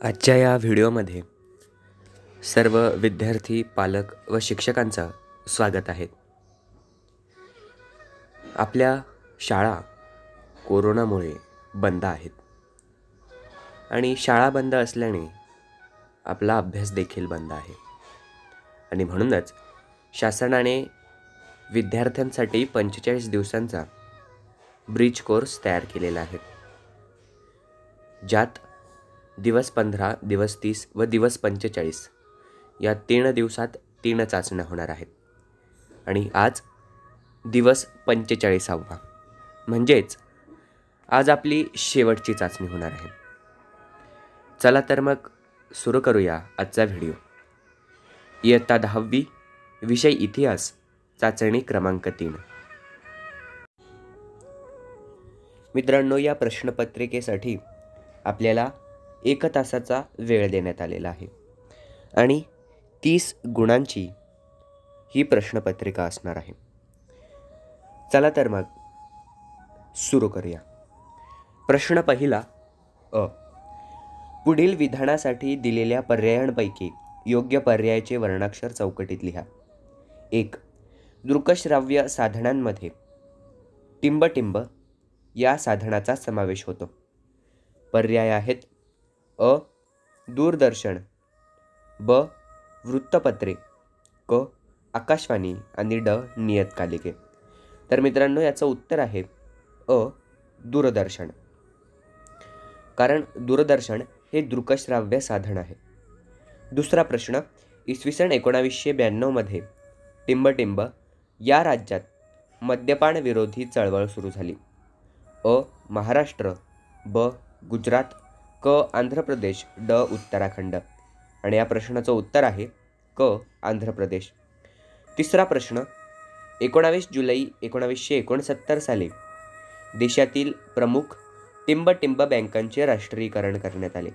आजच्या या व्हिडिओमध्ये सर्व विद्यार्थी, पालक व शिक्षकांचं स्वागत आहे. आपल्या शाळा कोरोनामुळे बंद आहेत आणि शाळा बंद असल्याने आपला अभ्यास देखील बंद आहे आणि म्हणूनच शासनाने विद्यार्थ्यांसाठी 45 दिवसांचा ब्रिज कोर्स तयार केलेला आहे, ज्यात दिवस 15, दिवस 30 व दिवस 45 या 3 दिवसात 3 चाचण्या होणार आहेत आणि आज दिवस 45वा म्हणजेच आज आपली शेवटची चाचणी होणार आहे. चला तर मग सुरू करूया आजचा व्हिडिओ. इयत्ता 10वी, विषय इतिहास, चाचणी क्रमांक 3. मित्रांनो, या प्रश्नपत्रिकेसाठी आपल्याला 1 तासाचा वेळ देण्यात आलेला आहे आणि 30 गुणांची ही प्रश्नपत्रिका असणार आहे. चला तर मग सुरू करूया. प्रश्न पहिला अ. पुढील विधानासाठी दिलेल्या पर्यायांपैकी योग्य पर्यायाचे वर्णाक्षर चौकटीत लिहा. 1. दृकश्राव्य साधनांमध्ये टिंबटिंब या साधनाचा समावेश होतो. पर्याय आहेत अ. दूरदर्शन, ब. वृत्तपत्रे, क. आकाशवाणी आणि ड. नियतकालिके. तर मित्रांनो, याचं उत्तर आहे अ. दूरदर्शन, कारण दूरदर्शन हे दृकश्राव्य साधन आहे. दुसरा प्रश्न. इसवी सन 1992 टिंबटिंब या राज्यात मद्यपान विरोधी चळवळ सुरू झाली. अ. महाराष्ट्र, ब. गुजरात, क. आंध्र प्रदेश, ड. उत्तराखंड. आणि या प्रश्नाचं उत्तर आहे क. आंध्र प्रदेश. तिसरा प्रश्न. 19 जुलै 1969 साली देशातील प्रमुख टिंबटिंब बँकांचे राष्ट्रीयकरण करण्यात आले.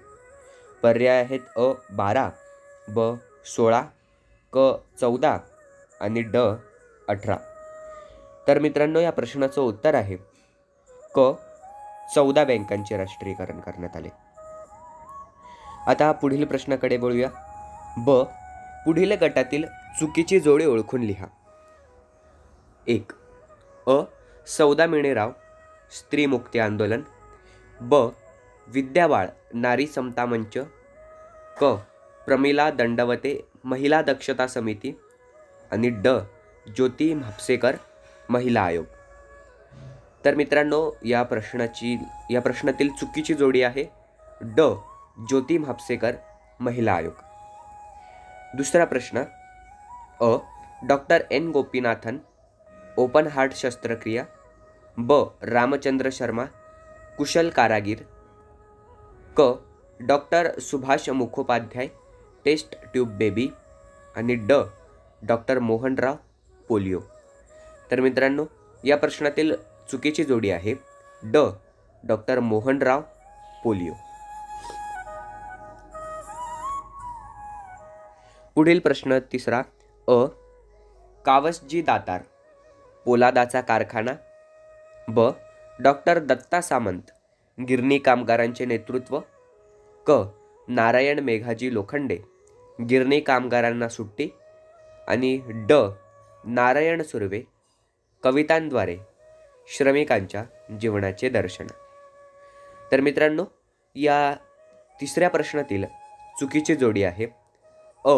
पर्याय आहेत अ. 12, ब. 16, क. 14 आणि ड. 18. तर मित्रांनो, या प्रश्नाचं उत्तर आहे क. 14 बँकांचे राष्ट्रीयकरण करण्यात आले. आता पुढील प्रश्नाकडे वळूया. ब. पुढील गटातील चुकीची जोडी ओळखून लिहा. 1. अ. सौदा मिनेराव, स्त्री मुक्ती आंदोलन, ब. विद्या बाळ, नारी समता मंच, क. प्रमिला दंडवते, महिला दक्षता समिती आणि ड. ज्योती म्हापसेकर, महिला आयोग. तर मित्रांनो, या प्रश्नातील चुकीची जोडी आहे ड. ज्योती म्हापसेकर, महिला आयोग. दुसरा प्रश्न. अ. Doctor N Gopinathan, open heart शस्त्रक्रिया, ब. रामचंद्र शर्मा, कुशल कारागीर, क. Doctor Subhash Mukhopadhyay, test tube baby आणि ड. Doctor Mohanrao, polio. तर मित्रांनो, या प्रश्नातील चुकीची जोडी आहे ड. Doctor Mohanrao, polio. पुढील प्रश्न तिसरा. अ. कावसजी दातार, पोलादाचा कारखाना, ब. डॉक्टर दत्ता सामंत, गिरणी कामगारांचे नेतृत्व, क. नारायण मेघाजी लोखंडे, गिरणी कामगारांना सुट्टी आणि ड. नारायण सुर्वे, कवितांद्वारे श्रमिकांच्या जीवनाचे दर्शन. तर मित्रांनो, या तिसऱ्या प्रश्नातील चुकीची जोडी आहे अ.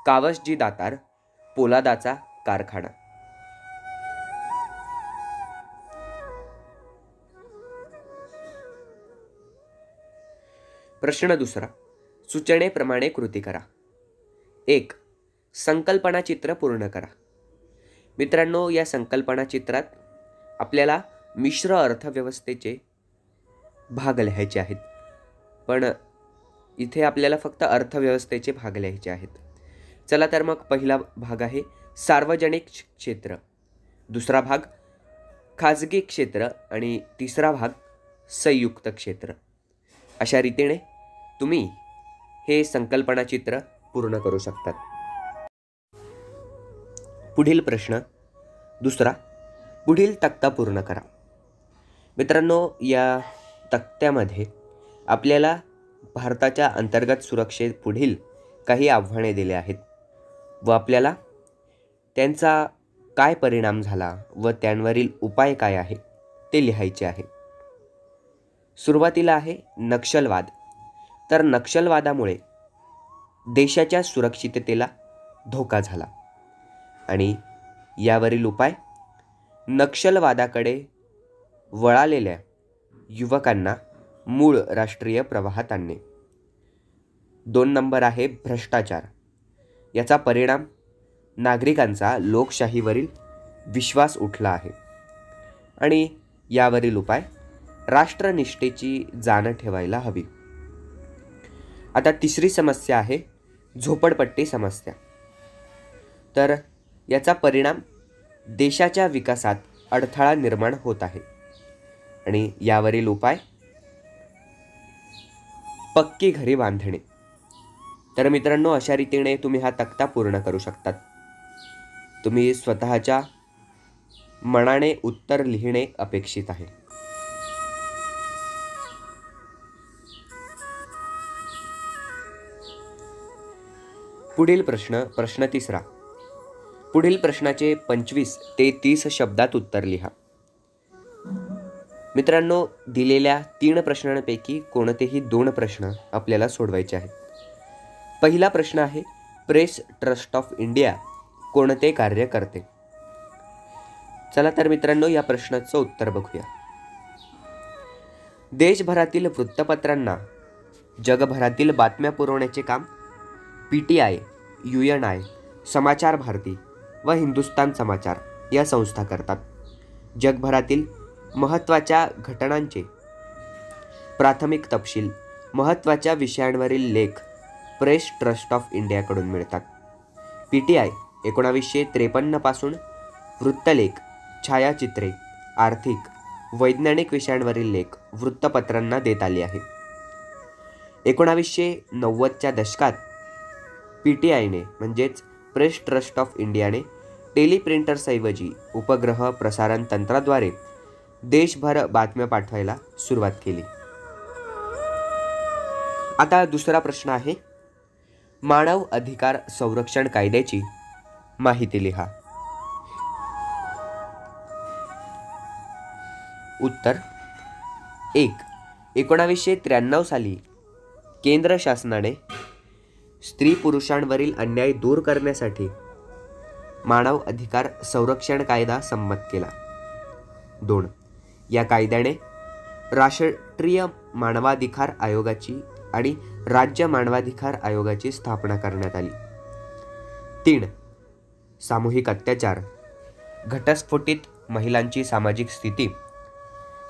कावसजी दातार, पोलादाचा कारखाना. प्रश्न दुसरा. सूचनेप्रमाणे कृती करा. 1. संकल्पना चित्र पूर्ण करा. मित्रांनो, या संकल्पना चित्रात आपल्याला मिश्र अर्थव्यवस्थेचे भाग लिहायचे आहेत, पण इथे आपल्याला फक्त अर्थव्यवस्थेचे भाग लिहायचे आहेत. चला तर मग पहिला भाग आहे सार्वजनिक क्षेत्र, दुसरा भाग खाजगी क्षेत्र आणि तिसरा भाग संयुक्त क्षेत्र. अशा रीतीने तुम्ही हे संकल्पना चित्र पूर्ण करू शकतात. पुढील प्रश्न दुसरा. पुढील तक्ता पूर्ण करा. मित्रांनो, या तक्त्यामध्ये आपल्याला भारताच्या अंतर्गत सुरक्षेत पुढील काही आव्हाने दिली आहेत व आपल्याला त्यांचा काय परिणाम झाला व त्यांवरील उपाय काय आहे ते लिहायचे आहे. सुरुवातीला आहे नक्षलवाद. तर नक्षलवादामुळे देशाच्या सुरक्षिततेला धोका झाला आणि यावरील उपाय नक्षलवादाकडे वळालेल्या युवकांना मूळ राष्ट्रीय प्रवाहात आणणे. 2 नंबर आहे भ्रष्टाचार. याचा परिणाम नागरिकांचा लोकशाहीवरील विश्वास उठला आहे आणि यावरील उपाय राष्ट्रनिष्ठेची जाण ठेवायला हवी. आता तिसरी समस्या आहे झोपडपट्टी समस्या. तर याचा परिणाम देशाच्या विकासात अडथळा निर्माण होत आहे आणि यावरील उपाय पक्की घरे बांधणे. तर मित्रांनो, अशा रीतीने तुम्ही हा तक्ता पूर्ण करू शकतात. तुम्ही स्वतःच्या मनाने उत्तर लिहिणे अपेक्षित आहे. पुढील प्रश्न तिसरा. पुढील प्रश्नाचे 25 ते 30 शब्दात उत्तर लिहा. मित्रांनो, दिलेल्या 3 प्रश्नांपैकी कोणतेही 2 प्रश्न आपल्याला सोडवायचे आहेत. पहिला प्रश्न आहे प्रेस ट्रस्ट ऑफ इंडिया कोणते कार्य करते? चला तर मित्रांनो, या प्रश्नाचं उत्तर बघूया. देशभरातील वृत्तपत्रांना जगभरातील बातम्या पुरवण्याचे काम PTI, UNI, समाचार भारती व हिंदुस्तान समाचार या संस्था करतात. जगभरातील महत्त्वाच्या घटनांचे प्राथमिक तपशील, महत्त्वाच्या विषयांवरील लेख प्रेस ट्रस्ट ऑफ इंडियाकडून मिळतात. PTI 1953 पासून वृत्तलेख, छायाचित्रे, आर्थिक, वैज्ञानिक विषयांवरील लेख वृत्तपत्रांना देत आली आहे. 1990च्या दशकात PTIने म्हणजेच प्रेस ट्रस्ट ऑफ इंडियाने टेलिप्रिंटर्सऐवजी उपग्रह प्रसारण तंत्राद्वारे देशभर बातम्या पाठवायला सुरुवात केली. आता दुसरा प्रश्न आहे मानव अधिकार संरक्षण कायद्याची माहिती लिहा. उत्तर 1. 1993 साली केंद्र शासनाने स्त्री पुरुषांवरील अन्याय दूर करण्यासाठी मानव अधिकार संरक्षण कायदा संमत केला. 2. या कायद्याने राष्ट्रीय मानवाधिकार आयोगाची आणि राज्य मानवाधिकार आयोगाची स्थापना करण्यात आली. 3. सामूहिक अत्याचार, घटस्फोटित महिलांची सामाजिक स्थिती,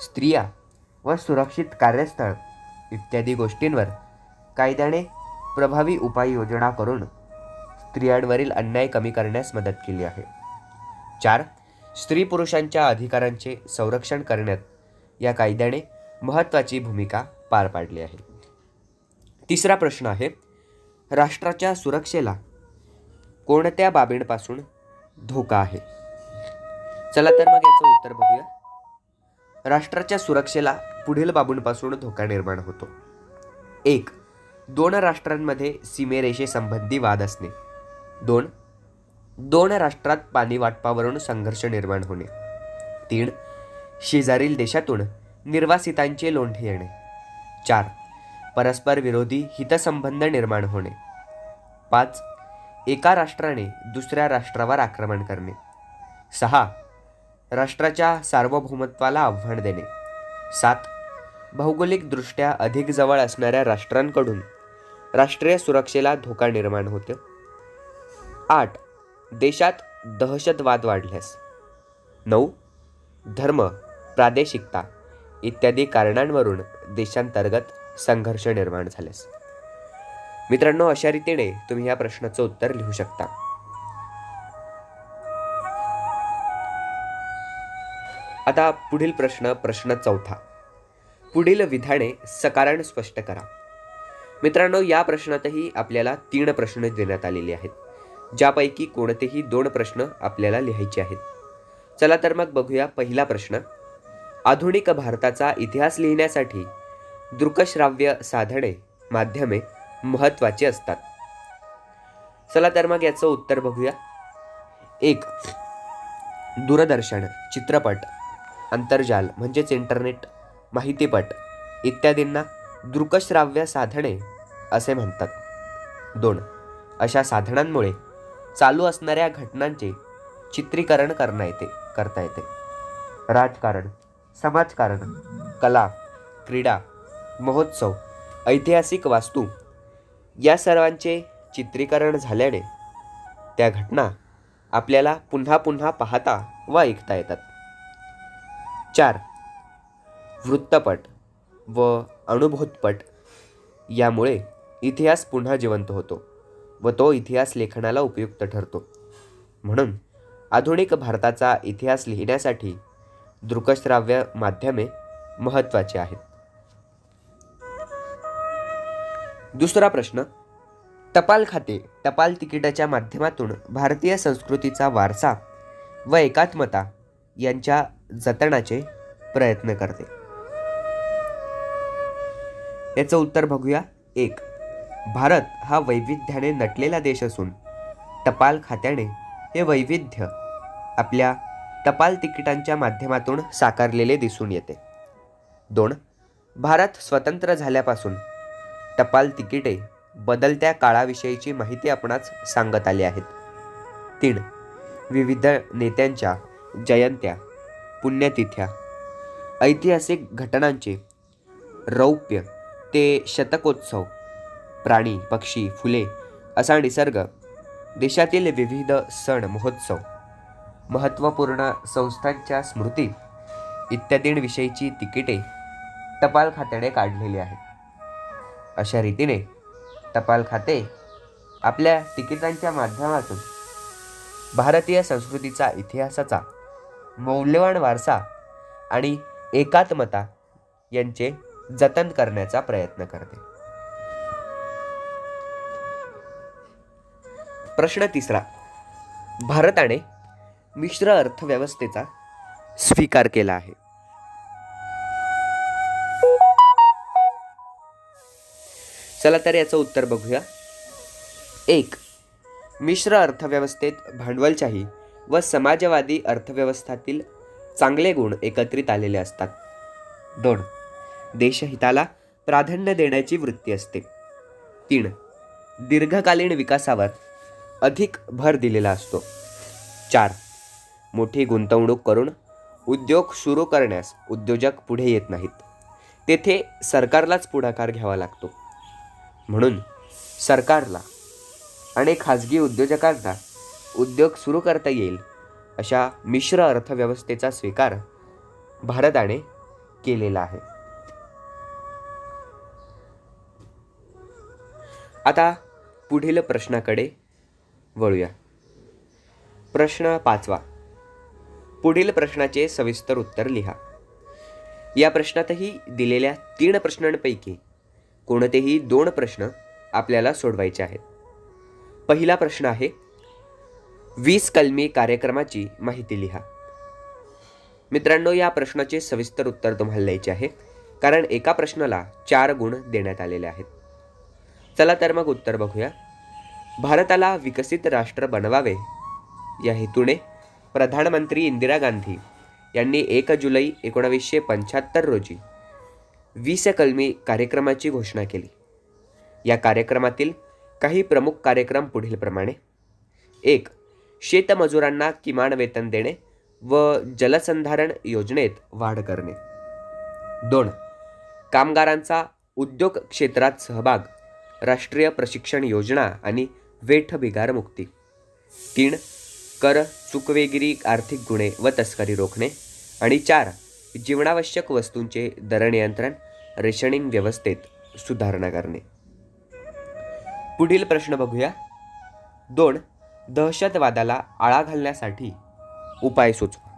स्त्रिया व सुरक्षित कार्यस्थळ इत्यादी गोष्टींवर कायद्याने प्रभावी उपाययोजना करून स्त्रियांवरील अन्याय कमी करण्यास मदत केली आहे. 4. स्त्री पुरुषांच्या अधिकारांचे संरक्षण करण्यात या कायद्याने महत्त्वाची भूमिका पार पाडली आहे. तिसरा प्रश्न आहे राष्ट्राच्या सुरक्षेला कोणत्या बाबींपासून धोका आहे? चला तर मग याचं उत्तर बघूया. राष्ट्राच्या सुरक्षेला पुढील बाबींपासून धोका निर्माण होतो. 1. 2 राष्ट्रांमध्ये सीमेरेषेसंबंधी वाद असणे. 2 राष्ट्रात पाणी वाटपावरून संघर्ष निर्माण होणे. 3. शेजारील देशातून निर्वासितांचे लोंढे येणे. 4. परस्पर विरोधी हितसंबंध निर्माण होणे. 5. एका राष्ट्राने दुसऱ्या राष्ट्रावर आक्रमण करणे. 6. राष्ट्राच्या सार्वभौमत्वाला आव्हान देणे. 7. भौगोलिकदृष्ट्या अधिक जवळ असणाऱ्या राष्ट्रांकडून राष्ट्रीय सुरक्षेला धोका निर्माण होतो. 8. देशात दहशतवाद वाढल्यास. 9. धर्म, प्रादेशिकता इत्यादी कारणांवरून देशांतर्गत संघर्ष निर्माण झाल्यास. मित्रांनो, अशा रीतीने तुम्ही या प्रश्नाचं उत्तर लिहू शकता. आता पुढील प्रश्न 4. पुढील विधाने सकारण स्पष्ट करा. मित्रांनो, या प्रश्नातही आपल्याला 3 प्रश्न देण्यात आलेले आहेत, ज्यापैकी कोणतेही 2 प्रश्न आपल्याला लिहायचे आहेत. चला तर मग बघूया. पहिला प्रश्न, आधुनिक भारताचा इतिहास लिहिण्यासाठी दृकश्राव्य साधने माध्यमे महत्त्वाची असतात. चला तर मग याचं उत्तर बघूया. 1. दूरदर्शन, चित्रपट, आंतरजाल म्हणजेच इंटरनेट, माहितीपट इत्यादींना दृकश्राव्य साधने असे म्हणतात. 2. अशा साधनांमुळे चालू असणाऱ्या घटनांचे चित्रीकरण करता येते. राजकारण, समाजकारण, कला, क्रीडा, महोत्सव, ऐतिहासिक वास्तू या सर्वांचे चित्रीकरण झाल्याने त्या घटना आपल्याला पुन्हा पुन्हा पाहता व ऐकता येतात. 4. वृत्तपट व अनुभूतपट यामुळे इतिहास पुन्हा जिवंत होतो व तो इतिहास लेखनाला उपयुक्त ठरतो. म्हणून आधुनिक भारताचा इतिहास लिहिण्यासाठी दृकश्राव्य माध्यमे महत्त्वाची आहेत. दुसरा प्रश्न. टपाल खाते टपाल तिकिटाच्या माध्यमातून भारतीय संस्कृतीचा वारसा व एकात्मता यांच्या जतनाचे प्रयत्न करते. याचं उत्तर बघूया. 1. भारत हा वैविध्याने नटलेला देश असून टपाल खात्याने हे वैविध्य आपल्या टपाल तिकिटांच्या माध्यमातून साकारलेले दिसून येते. 2. भारत स्वतंत्र झाल्यापासून टपाल तिकिटे बदलत्या काळाविषयीची माहिती आपणास सांगत आली आहेत. 3. विविध नेत्यांच्या जयंत्या, पुण्यतिथ्या, ऐतिहासिक घटनांचे रौप्य ते शतकोत्सव, प्राणी, पक्षी, फुले असा निसर्ग, देशातील विविध सण महोत्सव, महत्त्वपूर्ण संस्थांच्या स्मृती इत्यादींविषयीची तिकिटे टपाल खात्याने काढलेली आहेत. अशा रीतीने टपाल खाते आपल्या तिकिटांच्या माध्यमातून भारतीय संस्कृतीचा, इतिहासाचा मौल्यवान वारसा आणि एकात्मता यांचे जतन करण्याचा प्रयत्न करते. प्रश्न 3. भारताने मिश्र अर्थव्यवस्थेचा स्वीकार केला आहे. चला तर याचं उत्तर बघूया. 1. मिश्र अर्थव्यवस्थेत भांडवलशाही व समाजवादी अर्थव्यवस्थातील चांगले गुण एकत्रित आलेले असतात. 2. देशहिताला प्राधान्य देण्याची वृत्ती असते. 3. दीर्घकालीन विकासावर अधिक भर दिलेला असतो. 4. मोठी गुंतवणूक करून उद्योग सुरू करण्यास उद्योजक पुढे येत नाहीत. तेथे सरकारलाच पुढाकार घ्यावा लागतो. म्हणून सरकारला आणि खाजगी उद्योजकांना उद्योग सुरू करता येईल अशा मिश्र अर्थव्यवस्थेचा स्वीकार भारताने केलेला आहे. आता पुढील प्रश्नाकडे वळूया. प्रश्न 5. पुढील प्रश्नाचे सविस्तर उत्तर लिहा. या प्रश्नातही दिलेल्या 3 प्रश्नांपैकी कोणतेही 2 प्रश्न आपल्याला सोडवायचे आहेत. पहिला प्रश्न आहे, 20 कलमी कार्यक्रमाची माहिती लिहा. मित्रांनो, या प्रश्नाचे सविस्तर उत्तर तुम्हाला द्यायचे आहे, कारण एका प्रश्नाला 4 गुण देण्यात आलेले आहेत. चला तर मग उत्तर बघूया. भारताला विकसित राष्ट्र बनवावे या हेतूने प्रधानमंत्री इंदिरा गांधी यांनी 1 जुलै 1975 रोजी 20 कलमी कार्यक्रमाची घोषणा केली. या कार्यक्रमातील काही प्रमुख कार्यक्रम पुढीलप्रमाणे: 1. शेतमजुरांना किमान वेतन देणे व जलसंधारण योजनेत वाढ करणे. 2. कामगारांचा उद्योग क्षेत्रात सहभाग, राष्ट्रीय प्रशिक्षण योजना आणि वेठबिगार मुक्ती. 3. कर चुकवेगिरी, आर्थिक गुन्हे व तस्करी रोखणे. आणि 4. जीवनावश्यक वस्तूंचे दरनियंत्रण, रेशनिंग व्यवस्थेत सुधारणा करणे. पुढील प्रश्न बघूया. 2. दहशतवादाला आळा घालण्यासाठी उपाय सुचवा.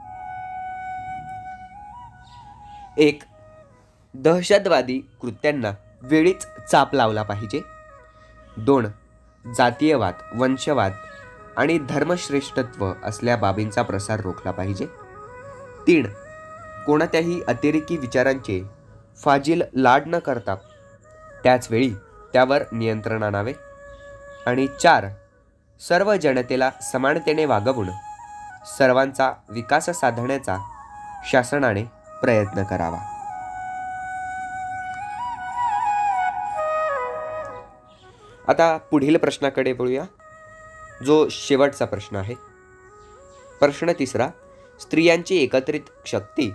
1. दहशतवादी कृत्यांना वेळीच चाप लावला पाहिजे. 2. जातीयवाद, वंशवाद आणि धर्मश्रेष्ठत्व असल्या बाबींचा प्रसार रोखला पाहिजे. 3. कोणत्याही अतिरेकी विचारांचे फाजील लाड न करता त्याचवेळी त्यावर नियंत्रण आणावे. आणि 4. सर्व जनतेला समानतेने वागवून सर्वांचा विकास साधण्याचा शासनाने प्रयत्न करावा. आता पुढील प्रश्नाकडे वळूया, जो शेवटचा प्रश्न आहे. प्रश्न 3. स्त्रियांची एकत्रित शक्ती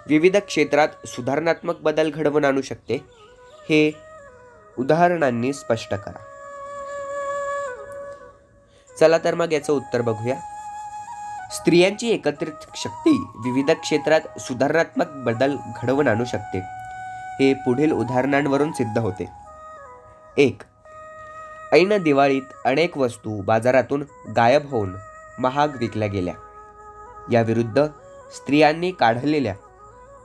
विविध क्षेत्रात सुधारणात्मक बदल घडवून आणू शकते, हे उदाहरणांनी स्पष्ट करा. चला तर मग याचं उत्तर बघूया. स्त्रियांची एकत्रित शक्ती विविध क्षेत्रात सुधारणात्मक बदल घडवून आणू शकते, हे पुढील उदाहरणांवरून सिद्ध होते. 1. ऐन दिवाळीत अनेक वस्तू बाजारातून गायब होऊन महाग विकल्या गेल्या. याविरुद्ध स्त्रियांनी काढलेल्या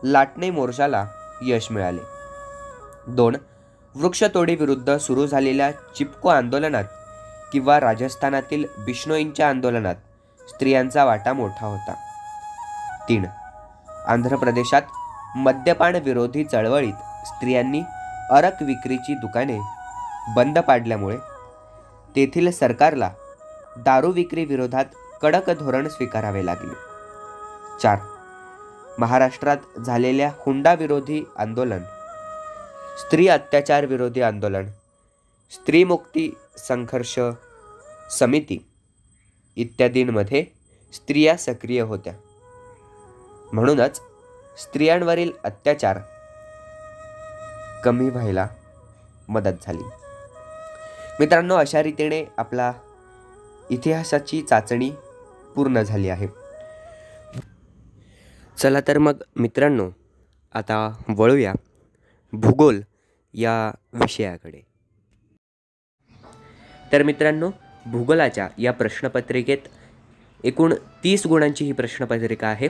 लाटणे मोर्चाला यश मिळाले. 2. वृक्षतोडीविरुद्ध सुरू झालेल्या चिपको आंदोलनात किंवा राजस्थानातील बिश्नोईंच्या आंदोलनात स्त्रियांचा वाटा मोठा होता. 3. आंध्र प्रदेशात मद्यपान विरोधी चळवळीत स्त्रियांनी अरक विक्रीची दुकाने बंद पाडल्यामुळे तेथील सरकारला दारू विक्री विरोधात कडक धोरण स्वीकारावे लागले. 4. महाराष्ट्रात झालेल्या हुंडा विरोधी आंदोलन, स्त्री अत्याचार विरोधी आंदोलन, स्त्री मुक्ती संघर्ष समिती इत्यादींमध्ये स्त्रिया सक्रिय होत्या. म्हणूनच स्त्रियांवरील अत्याचार कमी व्हायला मदत झाली. मित्रांनो, अशा रीतीने आपला इतिहासाची चाचणी पूर्ण झाली आहे. चला तर मग मित्रांनो, आता वळूया भूगोल या विषयाकडे. तर मित्रांनो, भूगोलाच्या या प्रश्नपत्रिकेत एकूण 30 गुणांची ही प्रश्नपत्रिका आहे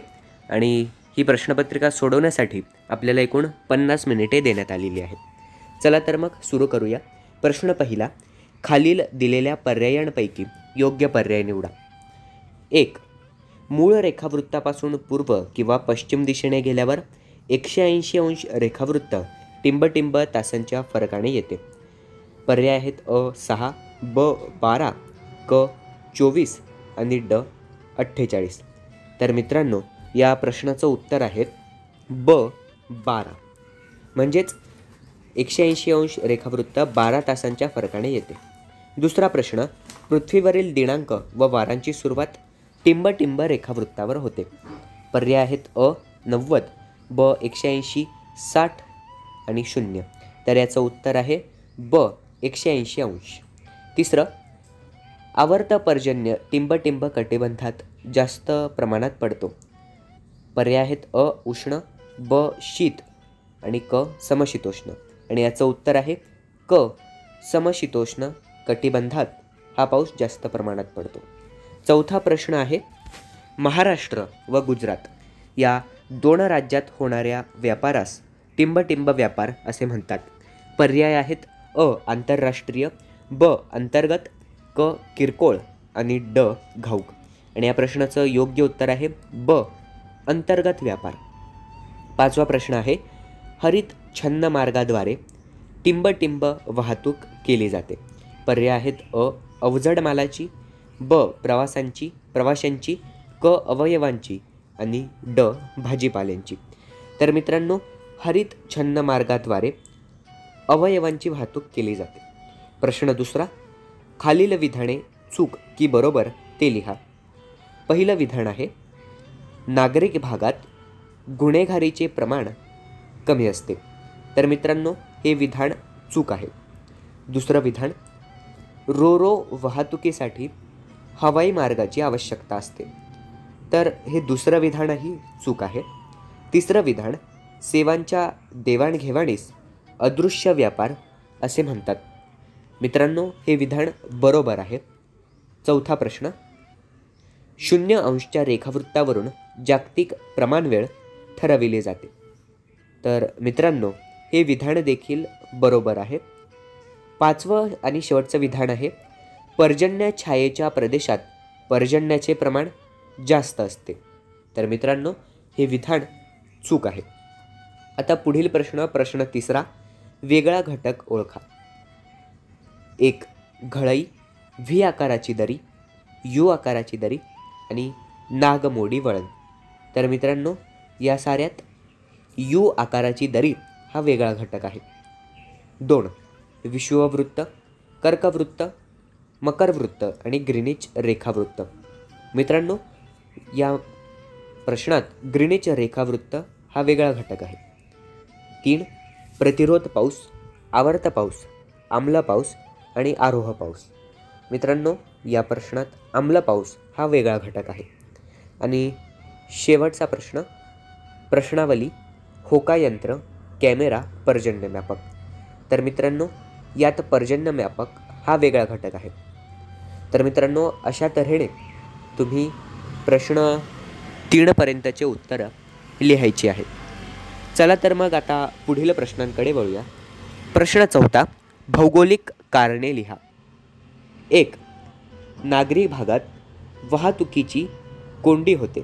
आणि ही प्रश्नपत्रिका सोडवण्यासाठी आपल्याला एकूण 50 मिनिटे देण्यात आलेली आहेत. चला तर मग सुरू करूया. प्रश्न पहिला, खालील दिलेल्या पर्यायांपैकी योग्य पर्याय निवडा. 1. मूळ रेखावृत्तापासून पूर्व किंवा पश्चिम दिशेने गेल्यावर 180 अंश रेखावृत्त टिंबटिंब तासांच्या फरकाने येते. पर्याय आहेत अ 6, ब 12, क 24 आणि ड 48. तर मित्रांनो, या प्रश्नाचं उत्तर आहे ब 12. म्हणजेच 180 अंश रेखावृत्त 12 तासांच्या फरकाने येते. दुसरा प्रश्न, पृथ्वीवरील दिनांक व वारांची सुरुवात टिंबटिंब रेखावृत्तावर होते. पर्याय आहेत अ 90, ब 180, 60 आणि 0. तर याचं उत्तर आहे ब 180 अंश. तिसरं, आवर्त पर्जन्य टिंबटिंब कटिबंधात जास्त प्रमाणात पडतो. पर्याय आहेत अ उष्ण, ब शीत आणि क समशीतोष्ण. आणि याचं उत्तर आहे क समशीतोष्ण कटिबंधात हा पाऊस जास्त प्रमाणात पडतो. चौथा प्रश्न आहे, महाराष्ट्र व गुजरात या 2 राज्यात होणाऱ्या व्यापारास टिंबटिंब व्यापार असे म्हणतात. पर्याय आहेत अ आंतरराष्ट्रीय, ब अंतर्गत, क किरकोळ आणि ड घाऊक. आणि या प्रश्नाचं योग्य उत्तर आहे ब अंतर्गत व्यापार. पाचवा प्रश्न आहे, हरित छन्न मार्गाद्वारे टिंबटिंब वाहतूक केली जाते. पर्याय आहेत अ अवजड मालाची, ब प्रवाशांची, क अवयवांची आणि ड भाजीपाल्यांची. तर मित्रांनो, हरित छन्न मार्गाद्वारे अवयवांची वाहतूक केली जाते. प्रश्न दुसरा, खालील विधाने चूक की बरोबर ते लिहा. पहिलं विधान आहे, नागरिक भागात गुन्हेगारीचे प्रमाण कमी असते. तर मित्रांनो, हे विधान चूक आहे. दुसरं विधान, रो वाहतुकीसाठी हवाई मार्गाची आवश्यकता असते. तर हे दुसरं विधानही चूक आहे. तिसरं विधान, सेवांच्या देवाणघेवाणीस अदृश्य व्यापार असे म्हणतात. मित्रांनो, हे विधान बरोबर आहे. चौथा प्रश्न, 0 अंशच्या रेखावृत्तावरून जागतिक प्रमाणवेळ ठरविले जाते. तर मित्रांनो, हे विधान देखील बरोबर आहे. पाचवं आणि शेवटचं विधान आहे, पर्जन्य छायेच्या प्रदेशात पर्जन्याचे प्रमाण जास्त असते. तर मित्रांनो, हे विधान चूक आहे. आता पुढील प्रश्न तिसरा, वेगळा घटक ओळखा. एक घळई, व्ही आकाराची दरी, यू आकाराची दरी आणि नागमोडी वळण. तर मित्रांनो, या साऱ्यात यू आकाराची दरी हा वेगळा घटक आहे. 2. विषुववृत्त, कर्कवृत्त, मकरवृत्त आणि ग्रीनिच रेखावृत्त. मित्रांनो, या प्रश्नात ग्रीनिच रेखावृत्त हा वेगळा घटक आहे. 3. प्रतिरोध पाऊस, आवर्त पाऊस, आम्ल पाऊस आणि आरोह पाऊस. मित्रांनो, या प्रश्नात आम्ल पाऊस हा वेगळा घटक आहे. आणि शेवटचा प्रश्न, प्रश्नावली, होकायंत्र, कॅमेरा, पर्जन्यमापक. तर मित्रांनो, यात पर्जन्यमापक हा वेगळा घटक आहे. तर मित्रांनो, अशा तऱ्हेने तुम्ही प्रश्न 3पर्यंतचे उत्तरं लिहायची आहेत. चला तर मग आता पुढील प्रश्नांकडे वळूया. प्रश्न 4, भौगोलिक कारणे लिहा. 1. नागरी भागात वाहतुकीची कोंडी होते.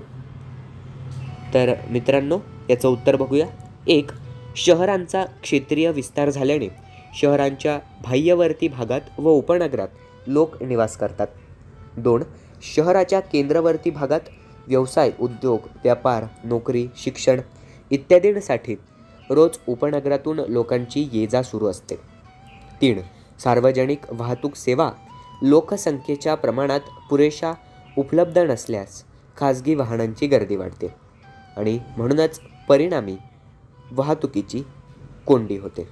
तर मित्रांनो, याचं उत्तर बघूया. 1. शहरांचा क्षेत्रीय विस्तार झाल्याने शहरांच्या बाह्यवर्ती भागात व उपनगरात लोक निवास करतात. 2. शहराच्या केंद्रवर्ती भागात व्यवसाय, उद्योग, व्यापार, नोकरी, शिक्षण इत्यादींसाठी रोज उपनगरातून लोकांची ये-जा सुरू असते. 3. सार्वजनिक वाहतूक सेवा लोकसंख्येच्या प्रमाणात पुरेशा उपलब्ध नसल्यास खाजगी वाहनांची गर्दी वाढते आणि म्हणूनच परिणामी वाहतुकीची कोंडी होते.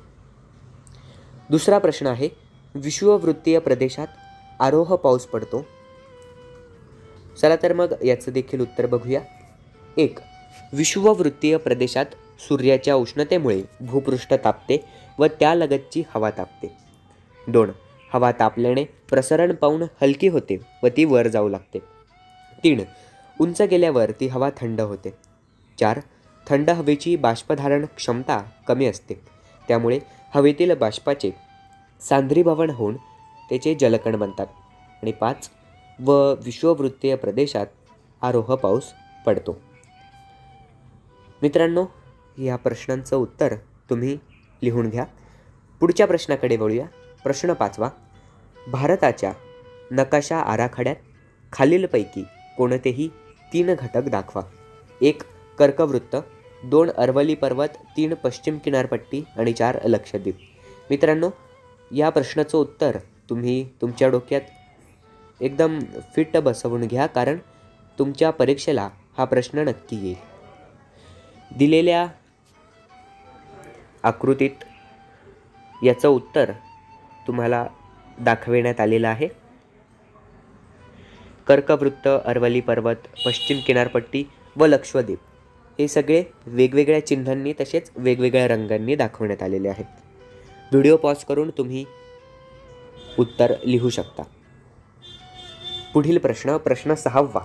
दुसरा प्रश्न आहे, विषुववृत्तीय प्रदेशात आरोह पाऊस पडतो. चला तर मग याचं देखील उत्तर बघूया. 1. विषुववृत्तीय प्रदेशात सूर्याच्या उष्णतेमुळे भूपृष्ठ तापते व त्यालगतची हवा तापते. 2. हवा तापल्याने प्रसरण पावून हलकी होते व ती वर जाऊ लागते. 3. उंच गेल्यावर ती हवा थंड होते. 4. थंड हवेची बाष्पधारण क्षमता कमी असते, त्यामुळे हवेतील बाष्पाचे सांद्रीभवन होऊन त्याचे जलकण बनतात. आणि 5. व विषुववृत्तीय प्रदेशात आरोह पाऊस पडतो. मित्रांनो, या प्रश्नांचं उत्तर तुम्ही लिहून घ्या. पुढच्या प्रश्नाकडे वळूया. प्रश्न 5, भारताच्या नकाशा आराखड्यात खालीलपैकी कोणतेही 3 घटक दाखवा. 1. कर्कवृत्त, 2. अरवली पर्वत, 3. पश्चिम किनारपट्टी आणि 4. लक्षद्वीप. मित्रांनो, या प्रश्नाचं उत्तर तुम्ही तुमच्या डोक्यात एकदम फिट बसवून घ्या, कारण तुमच्या परीक्षेला हा प्रश्न नक्की येईल. दिलेल्या आकृतीत याचं उत्तर तुम्हाला दाखविण्यात आलेलं आहे. कर्कवृत्त, अरवली पर्वत, पश्चिम किनारपट्टी व लक्षद्वीप हे सगळे वेगवेगळ्या चिन्हांनी तसेच वेगवेगळ्या रंगांनी दाखवण्यात आलेले आहेत. व्हिडिओ पॉज करून तुम्ही उत्तर लिहू शकता. पुढील प्रश्न, प्रश्न 6,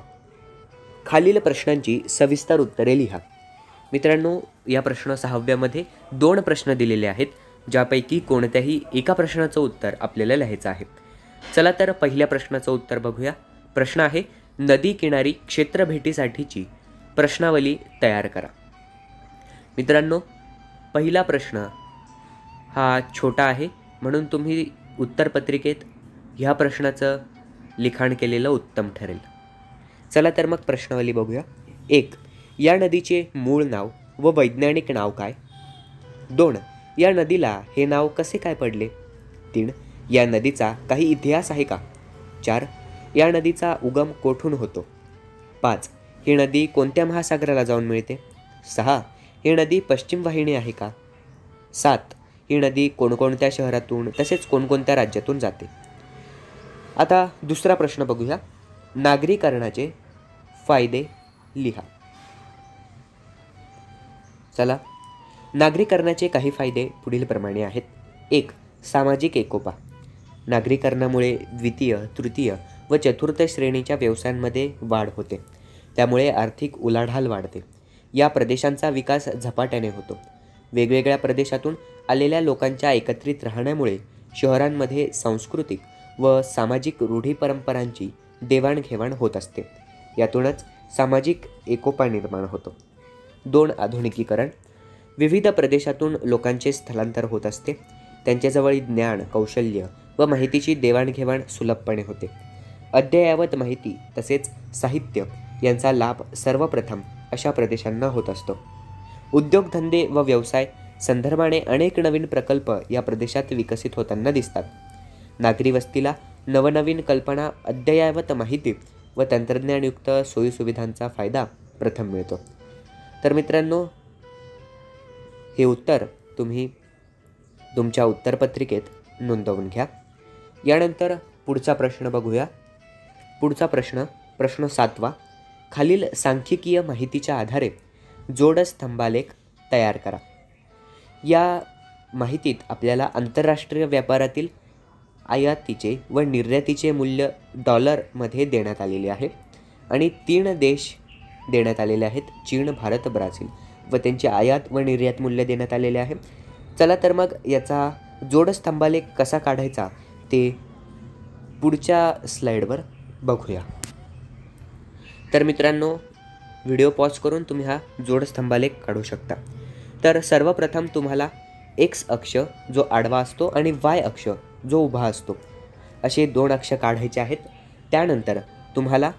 खालील प्रश्नांची सविस्तर उत्तरे लिहा. मित्रांनो, या प्रश्न 6मध्ये 2 प्रश्न दिलेले आहेत, ज्यापैकी कोणत्याही एका प्रश्नाचं उत्तर आपल्याला लिहायचं आहे. चला तर पहिल्या प्रश्नाचं उत्तर बघूया. प्रश्न आहे, नदी किनारी क्षेत्र भेटीसाठीची प्रश्नावली तयार करा. मित्रांनो, पहिला प्रश्न हा छोटा आहे, म्हणून तुम्ही उत्तरपत्रिकेत ह्या प्रश्नाचं लिखाण केलेलं उत्तम ठरेल. चला तर मग प्रश्नावली बघूया. 1. या नदीचे मूळ नाव व वैज्ञानिक नाव काय? 2. या नदीला हे नाव कसे काय पडले? 3. या नदीचा काही इतिहास आहे का? 4. या नदीचा उगम कोठून होतो? 5. ही नदी कोणत्या महासागराला जाऊन मिळते? 6. ही नदी पश्चिम वाहिनी आहे का? 7. ही नदी कोणकोणत्या शहरातून तसेच कोणकोणत्या राज्यातून जाते? आता दुसरा प्रश्न बघूया. नागरीकरणाचे फायदे लिहा. चला, नागरीकरणाचे काही फायदे पुढीलप्रमाणे आहेत. 1. सामाजिक एकोपा. नागरीकरणामुळे द्वितीय, तृतीय व चतुर्थ श्रेणीच्या व्यवसायांमध्ये वाढ होते, त्यामुळे आर्थिक उलाढाल वाढते. या प्रदेशांचा विकास झपाट्याने होतो. वेगवेगळ्या प्रदेशातून आलेल्या लोकांच्या एकत्रित राहण्यामुळे शहरांमध्ये सांस्कृतिक व सामाजिक रूढी परंपरांची देवाणघेवाण होत असते. यातूनच सामाजिक एकोपा निर्माण होतो. 2. आधुनिकीकरण. विविध प्रदेशातून लोकांचे स्थलांतर होत असते, त्यांच्याजवळ ज्ञान, कौशल्य व माहितीची देवाणघेवाण सुलभपणे होते. अद्ययावत माहिती तसेच साहित्य यांचा लाभ सर्वप्रथम अशा प्रदेशांना होत असतो. उद्योगधंदे व व्यवसाय संदर्भाने अनेक नवीन प्रकल्प या प्रदेशात विकसित होताना दिसतात. नागरी वस्तीला नवनवीन कल्पना, अद्ययावत माहिती व तंत्रज्ञानयुक्त सोयीसुविधांचा फायदा प्रथम मिळतो. तर मित्रांनो, हे उत्तर तुम्ही तुमच्या उत्तरपत्रिकेत नोंदवून घ्या. यानंतर पुढचा प्रश्न बघूया. पुढचा प्रश्न 7वा. खालील सांख्यिकीय माहितीच्या आधारे जोडस्तंभालेख तयार करा. या माहितीत आपल्याला आंतरराष्ट्रीय व्यापारातील आयातीचे व निर्यातीचे मूल्य डॉलरमध्ये देण्यात आलेले आहे आणि 3 देश देण्यात आलेले आहेत, चीन, भारत, ब्राझील, व त्यांचे आयात व निर्यात मूल्य देण्यात आलेले आहे. चला तर मग याचा जोडस्तंभालेख कसा काढायचा ते पुढच्या स्लाईडवर बघूया. तर मित्रांनो, व्हिडिओ पॉज करून तुम्ही हा जोडस्तंभालेख काढू शकता. तर सर्वप्रथम तुम्हाला एक्स अक्ष जो आडवा असतो आणि वाय अक्ष जो उभा असतो असे 2 अक्ष काढायचे आहेत. त्यानंतर तुम्हाला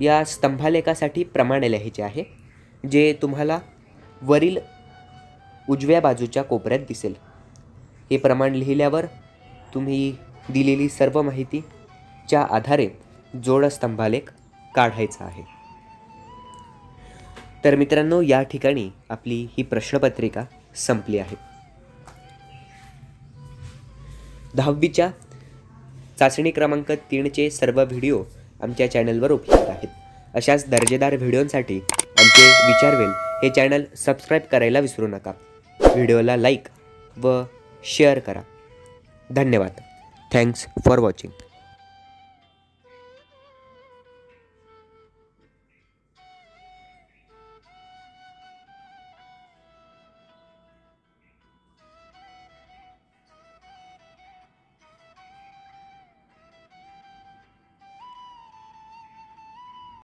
या स्तंभालेखासाठी प्रमाण लिहायचे आहे, जे तुम्हाला वरील उजव्या बाजूच्या कोपऱ्यात दिसेल. हे प्रमाण लिहिल्यावर तुम्ही दिलेली सर्व माहितीच्या आधारे जोडस्तंभालेख काढायचा आहे. तर मित्रांनो, या ठिकाणी आपली ही प्रश्नपत्रिका संपली आहे. 10वीच्या चाचणी क्रमांक 3चे सर्व व्हिडिओ आमच्या चॅनलवर उपलब्ध आहेत. अशाच दर्जेदार व्हिडिओंसाठी आमचे विचारवेल हे चॅनल सबस्क्राईब करायला विसरू नका. व्हिडिओला लाईक व शेअर करा. धन्यवाद. Thanks for watching.